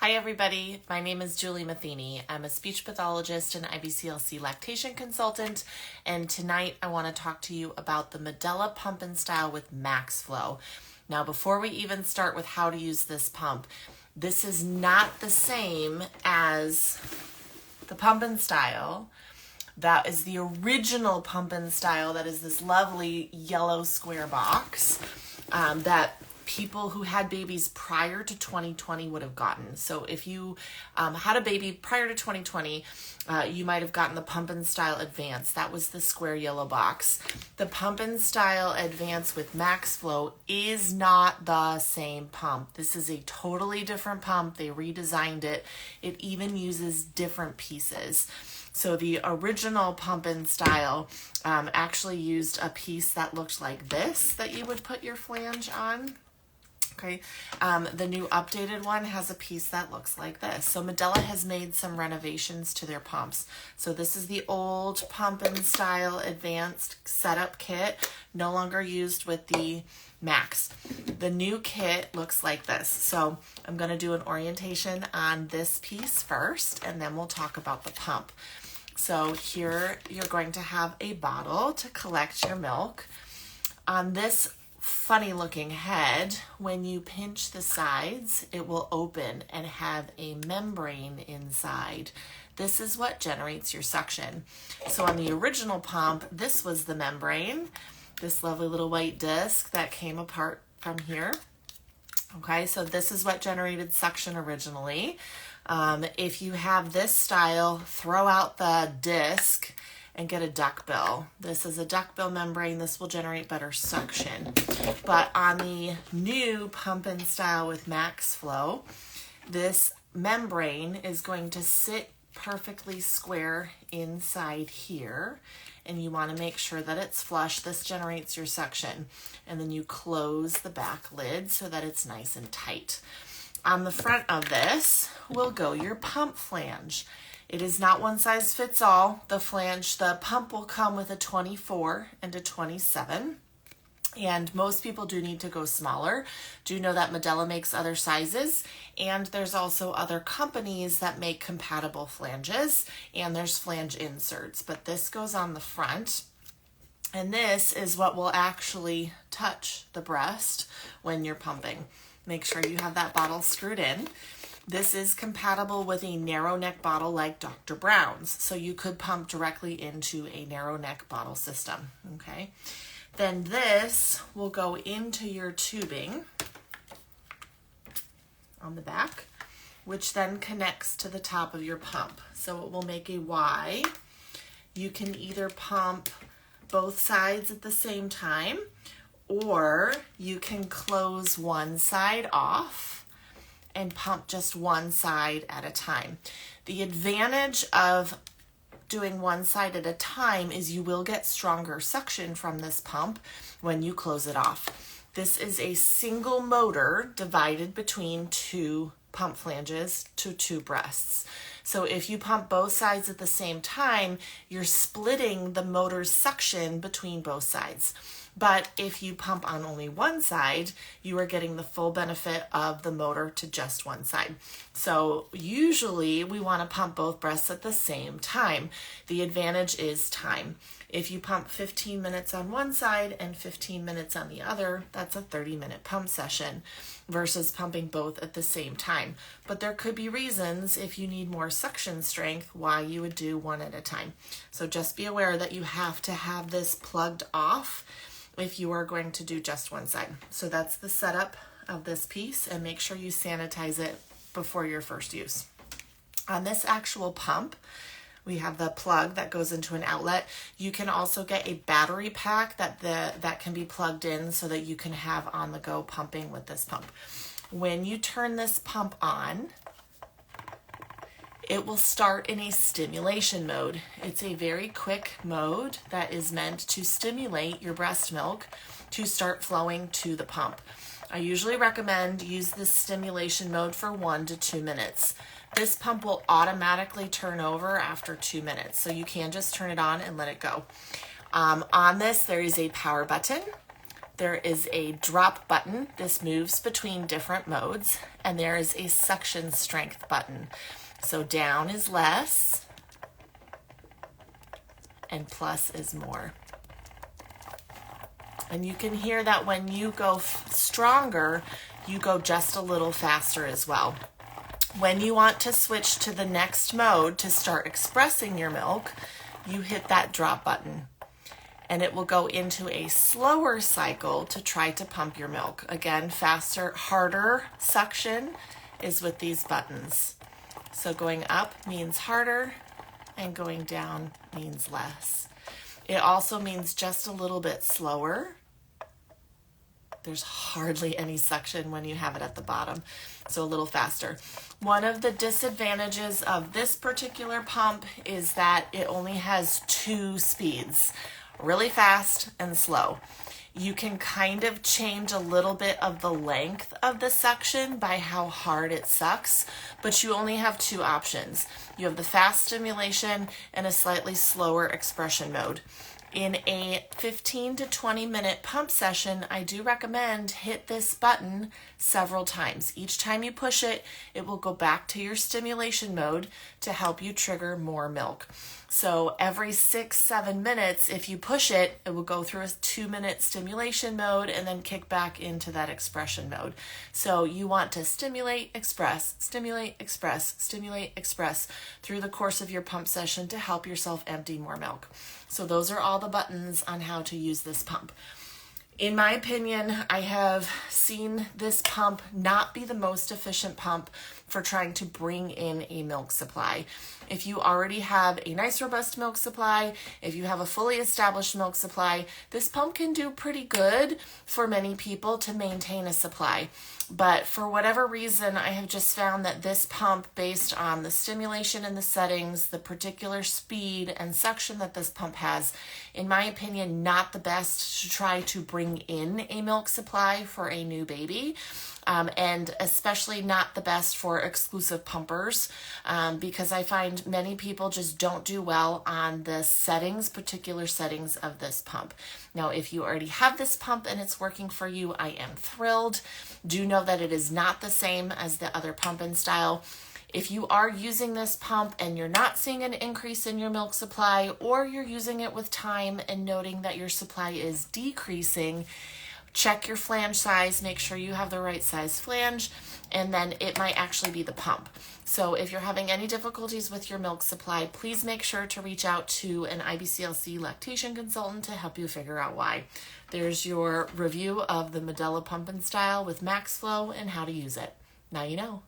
Hi everybody, my name is Julie Matheny. I'm a speech pathologist and IBCLC lactation consultant, and tonight I want to talk to you about the Medela Pump and Style with MaxFlow. Now before we even start with how to use this pump, this is not the same as the Pump and Style. That is the original Pump and Style, that is this lovely yellow square box that people who had babies prior to 2020 would have gotten. So if you had a baby prior to 2020, you might have gotten the Pump and Style Advance. That was the square yellow box. The Pump and Style Advance with MaxFlow is not the same pump. This is a totally different pump. They redesigned it. It even uses different pieces. So the original Pump and Style actually used a piece that looked like this that you would put your flange on. Okay, the new updated one has a piece that looks like this. So Medela has made some renovations to their pumps. So this is the old Pump and Style Advanced setup kit, no longer used with the Max. The new kit looks like this. So I'm going to do an orientation on this piece first, and then we'll talk about the pump. So here you're going to have a bottle to collect your milk. On this funny looking head, when you pinch the sides, it will open and have a membrane inside. This is what generates your suction. So on the original pump, this was the membrane, this lovely little white disc that came apart from here. Okay, so this is what generated suction originally. If you have this style, throw out the disc and get a duckbill. This is a duckbill membrane. This will generate better suction. But on the new Pump and Style with MaxFlow, this membrane is going to sit perfectly square inside here, and you want to make sure that it's flush. This generates your suction, and then you close the back lid so that it's nice and tight. On the front of this will go your pump flange. It is not one size fits all. The pump will come with a 24 and a 27. And most people do need to go smaller. Do know that Medela makes other sizes, and there's also other companies that make compatible flanges, and there's flange inserts, but this goes on the front. And this is what will actually touch the breast when you're pumping. Make sure you have that bottle screwed in. This is compatible with a narrow neck bottle like Dr. Brown's, so you could pump directly into a narrow neck bottle system, okay? Then this will go into your tubing on the back, which then connects to the top of your pump. So it will make a Y. You can either pump both sides at the same time, or you can close one side off and pump just one side at a time. The advantage of doing one side at a time is you will get stronger suction from this pump when you close it off. This is a single motor divided between two pump flanges to two breasts. So if you pump both sides at the same time, you're splitting the motor's suction between both sides. But if you pump on only one side, you are getting the full benefit of the motor to just one side. So usually we want to pump both breasts at the same time. The advantage is time. If you pump 15 minutes on one side and 15 minutes on the other, that's a 30-minute pump session versus pumping both at the same time. But there could be reasons, if you need more suction strength, why you would do one at a time. So just be aware that you have to have this plugged off if you are going to do just one side. So that's the setup of this piece, and make sure you sanitize it before your first use. On this actual pump, we have the plug that goes into an outlet. You can also get a battery pack that can be plugged in so that you can have on-the-go pumping with this pump. When you turn this pump on, it will start in a stimulation mode. It's a very quick mode that is meant to stimulate your breast milk to start flowing to the pump. I usually recommend use this stimulation mode for 1 to 2 minutes. This pump will automatically turn over after 2 minutes, so you can just turn it on and let it go. On this, there is a power button. There is a drop button. This moves between different modes, and there is a suction strength button. So down is less, and plus is more. And you can hear that when you go stronger, you go just a little faster as well. When you want to switch to the next mode to start expressing your milk, you hit that drop button, and it will go into a slower cycle to try to pump your milk. Again, faster, harder suction is with these buttons. So going up means harder, and going down means less. It also means just a little bit slower. There's hardly any suction when you have it at the bottom, so a little faster. One of the disadvantages of this particular pump is that it only has 2 speeds, really fast and slow. You can kind of change a little bit of the length of the suction by how hard it sucks, but you only have 2 options. You have the fast stimulation and a slightly slower expression mode. In a 15 to 20 minute pump session, I do recommend hit this button several times. Each time you push it, it will go back to your stimulation mode to help you trigger more milk. So every 6-7 minutes, if you push it, it will go through a 2-minute stimulation mode and then kick back into that expression mode. So you want to stimulate, express, stimulate, express, stimulate, express through the course of your pump session to help yourself empty more milk. So those are all the buttons on how to use this pump. In my opinion, I have seen this pump not be the most efficient pump for trying to bring in a milk supply. If you already have a nice robust milk supply, if you have a fully established milk supply, this pump can do pretty good for many people to maintain a supply. But for whatever reason, I have just found that this pump, based on the stimulation and the settings, the particular speed and suction that this pump has, in my opinion, not the best to try to bring in a milk supply for a new baby. And especially not the best for exclusive pumpers, because I find many people just don't do well on the particular settings of this pump. Now, if you already have this pump and it's working for you, I am thrilled. Do know that it is not the same as the other pump and style. If you are using this pump and you're not seeing an increase in your milk supply, or you're using it with time and noting that your supply is decreasing, check your flange size, make sure you have the right size flange, and then it might actually be the pump. So if you're having any difficulties with your milk supply, please make sure to reach out to an IBCLC lactation consultant to help you figure out why. There's your review of the Medela Pump and Style with MaxFlow and how to use it. Now you know.